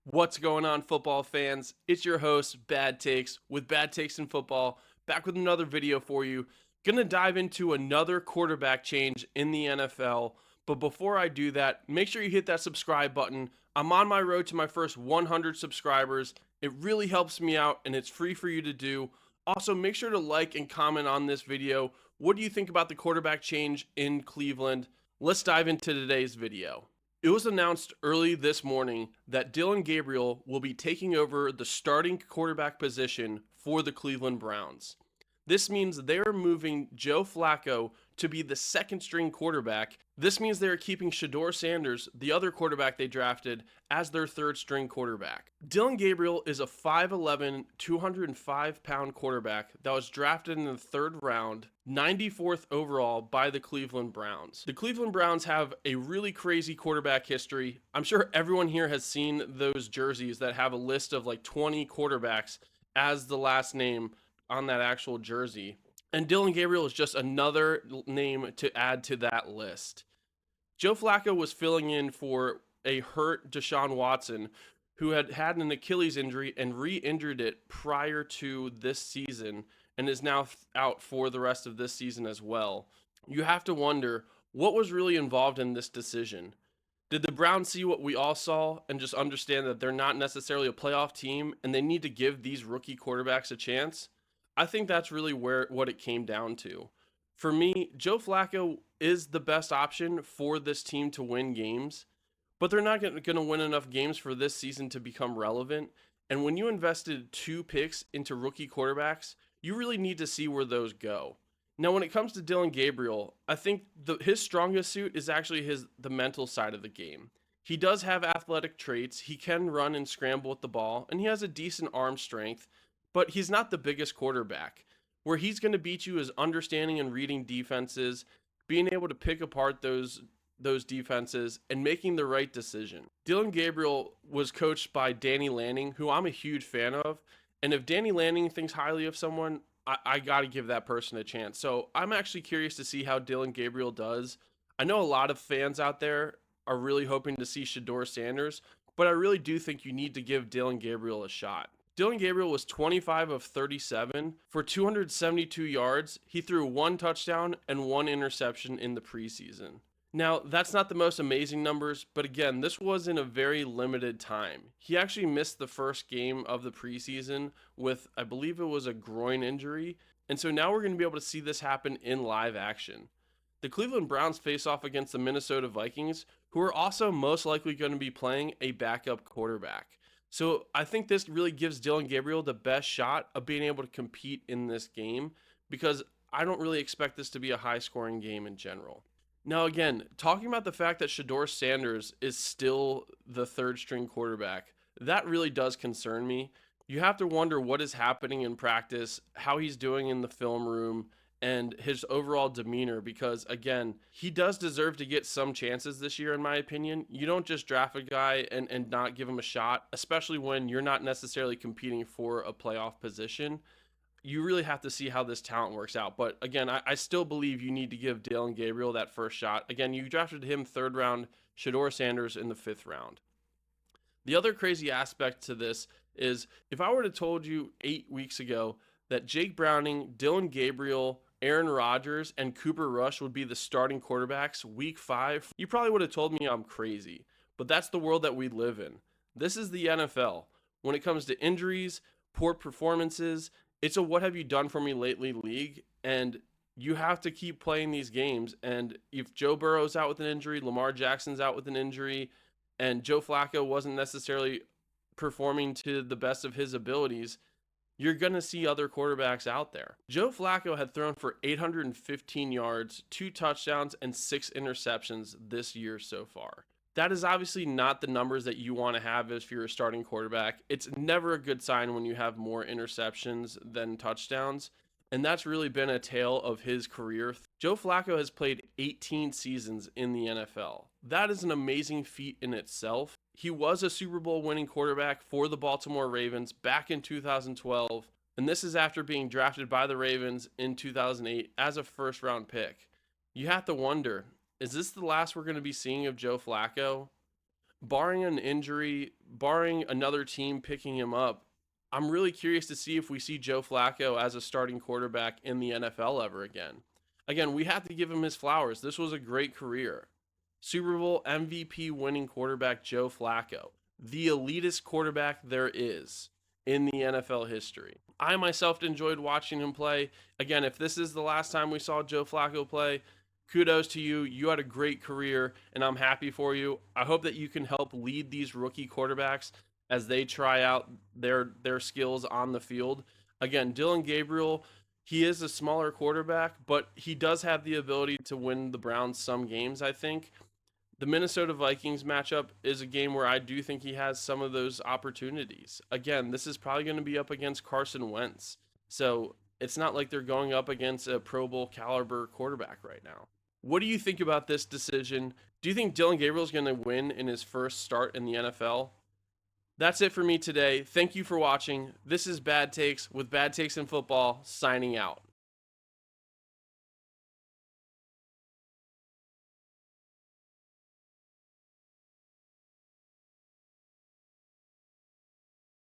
What's going on, football fans? It's your host, Bad Takes, with Bad Takes in Football, back with another video for you. Gonna dive into another quarterback change in the NFL, but before I do that, make sure you hit that subscribe button. I'm on my road to my first 100 subscribers. It really helps me out, and it's free for you to do. Also, make sure to like and comment on this video. What do you think about the quarterback change in Cleveland? Let's dive into today's video. It was announced early this morning that Dillon Gabriel will be taking over the starting quarterback position for the Cleveland Browns. This means they're moving Joe Flacco to be the second string quarterback. This means they're keeping Shedeur Sanders, the other quarterback they drafted, as their third string quarterback. Dillon Gabriel is a 5'11, 205-pound quarterback that was drafted in the third round, 94th overall by the Cleveland Browns. The Cleveland Browns have a really crazy quarterback history. I'm sure everyone here has seen those jerseys that have a list of like 20 quarterbacks as the last name on that actual jersey. And Dillon Gabriel is just another name to add to that list. Joe Flacco was filling in for a hurt Deshaun Watson, who had had an Achilles injury and re-injured it prior to this season and is now out for the rest of this season as well. You have to wonder what was really involved in this decision. Did the Browns see what we all saw and just understand that they're not necessarily a playoff team and they need to give these rookie quarterbacks a chance? I think that's really what it came down to. For me, Joe Flacco is the best option for this team to win games, but they're not going to win enough games for this season to become relevant. And when you invested 2 picks into rookie quarterbacks, you really need to see where those go. Now, when it comes to Dillon Gabriel, I think his strongest suit is actually the mental side of the game. He does have athletic traits. He can run and scramble with the ball, and he has a decent arm strength, but he's not the biggest quarterback. Where he's going to beat you is understanding and reading defenses, being able to pick apart those defenses, and making the right decision. Dillon Gabriel was coached by Danny Lanning, who I'm a huge fan of, and if Danny Lanning thinks highly of someone, I got to give that person a chance. So I'm actually curious to see how Dillon Gabriel does. I know a lot of fans out there are really hoping to see Shedeur Sanders, but I really do think you need to give Dillon Gabriel a shot. Dillon Gabriel was 25 of 37 for 272 yards. He threw 1 touchdown and 1 interception in the preseason. Now, that's not the most amazing numbers, but again, this was in a very limited time. He actually missed the first game of the preseason with, I believe it was a groin injury, and so now we're going to be able to see this happen in live action. The Cleveland Browns face off against the Minnesota Vikings, who are also most likely going to be playing a backup quarterback. So I think this really gives Dillon Gabriel the best shot of being able to compete in this game because I don't really expect this to be a high scoring game in general. Now, again, talking about the fact that Shedeur Sanders is still the third string quarterback, that really does concern me. You have to wonder what is happening in practice, how he's doing in the film room, and his overall demeanor because, again, he does deserve to get some chances this year, in my opinion. You don't just draft a guy and not give him a shot, especially when you're not necessarily competing for a playoff position. You really have to see how this talent works out. But again, I still believe you need to give Dillon Gabriel that first shot. Again, you drafted him third round, Shedeur Sanders in the fifth round. The other crazy aspect to this is if I were to told you 8 weeks ago that Jake Browning, Dillon Gabriel, Aaron Rodgers, and Cooper Rush would be the starting quarterbacks week 5, you probably would have told me I'm crazy. But that's the world that we live in. This is the NFL. When it comes to injuries, poor performances, it's a what have you done for me lately league, and you have to keep playing these games. And if Joe Burrow's out with an injury, Lamar Jackson's out with an injury, and Joe Flacco wasn't necessarily performing to the best of his abilities, you're going to see other quarterbacks out there. Joe Flacco had thrown for 815 yards, 2 touchdowns, and 6 interceptions this year so far. That is obviously not the numbers that you want to have if you're a starting quarterback. It's never a good sign when you have more interceptions than touchdowns, and that's really been a tale of his career. Joe Flacco has played 18 seasons in the NFL. That is an amazing feat in itself. He was a Super Bowl winning quarterback for the Baltimore Ravens back in 2012, and this is after being drafted by the Ravens in 2008 as a first round pick. You have to wonder, is this the last we're going to be seeing of Joe Flacco? Barring an injury, barring another team picking him up, I'm really curious to see if we see Joe Flacco as a starting quarterback in the NFL ever again. Again, we have to give him his flowers. This was a great career. Super Bowl MVP winning quarterback Joe Flacco, the elitist quarterback there is in the NFL history. I myself enjoyed watching him play. Again, if this is the last time we saw Joe Flacco play, kudos to you. You had a great career, and I'm happy for you. I hope that you can help lead these rookie quarterbacks as they try out their skills on the field. Again, Dillon Gabriel, he is a smaller quarterback, but he does have the ability to win the Browns some games, I think. The Minnesota Vikings matchup is a game where I do think he has some of those opportunities. Again, this is probably going to be up against Carson Wentz. So it's not like they're going up against a Pro Bowl caliber quarterback right now. What do you think about this decision? Do you think Dillon Gabriel is going to win in his first start in the NFL? That's it for me today. Thank you for watching. This is Bad Takes with Bad Takes in Football, signing out.